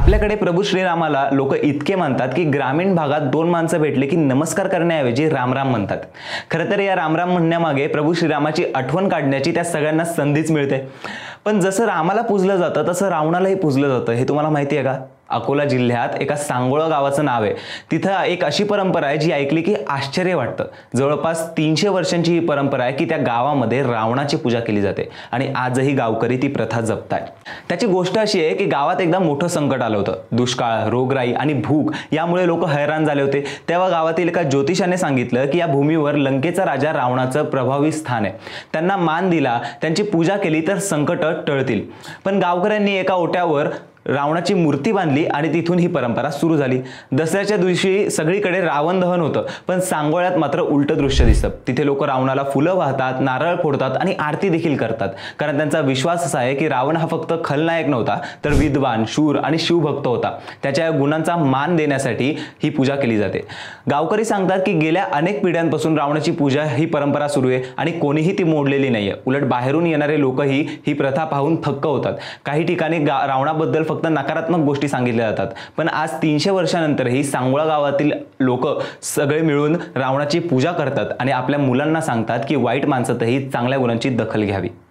आपल्याकडे प्रभू श्रीरामाला लोक इतके मानतात की ग्रामीण भागात दोन माणसं भेटले की नमस्कार करण्याऐवजी रामराम म्हणतात। खरं तर या रामराम म्हणण्यामागे प्रभू श्रीरामाची आठवण काढण्याची त्या सगळ्यांना संधीच मिळते। पण जसं रामाला पूजलं जातं तसं रावणालाही पूजलं जातं, हे तुम्हाला माहिती आहे का? अकोला जिल्ह्यात एका सांगोळा गावाचं नाव आहे। तिथं एक अशी परंपरा आहे जी ऐकली की आश्चर्य वाटतं। जवळपास 300 वर्षांची ही परंपरा आहे की त्या गावामध्ये रावणाची पूजा केली जाते आणि आजही गावकरी ती प्रथा जपतात। त्याची गोष्ट अशी आहे की गावात एकदा मोठं संकट आलं होतं। दुष्काळ, रोगराई आणि भूक यामुळे लोक हैराण झाले होते। तेव्हा गावातील एका ज्योतिषाने सांगितलं की या भूमीवर लंकेचा राजा रावणाचं प्रभावी स्थान आहे। त्यांना मान दिला, त्यांची पूजा केली तर संकट टळतील। पण गावकऱ्यांनी एका ओट्यावर रावणाची मूर्ती बांधली आणि तिथून ही परंपरा सुरू झाली। दसऱ्याच्या दिवशी सगळीकडे रावण दहन होतं, पण सांगोळ्यात मात्र उलट दृश्य दिसतं। तिथे लोक रावणाला फुलं वाहतात, नारळ फोडतात आणि आरती देखील करतात, कारण त्यांचा विश्वास असा आहे की रावण हा फक्त खलनायक नव्हता तर विद्वान, शूर आणि शिवभक्त होता। त्याच्या गुणांचा मान देण्यासाठी ही पूजा केली जाते। गावकरी सांगतात की गेल्या अनेक पिढ्यांपासून रावणाची पूजा ही परंपरा सुरू आहे आणि कोणीही ती मोडलेली नाहीये। उलट बाहेरून येणारे लोकही ही प्रथा पाहून थक्क होतात। काही ठिकाणी रावणाबद्दल फक्त नकारात्मक गोष्टी सांगितल्या जातात, पण आज 300 वर्षांनंतरही सांगोळा गावातील लोक सगळे मिळून रावणाची पूजा करतात आणि आपल्या मुलांना सांगतात की वाईट माणसातही चांगल्या गुणांची दखल घ्यावी।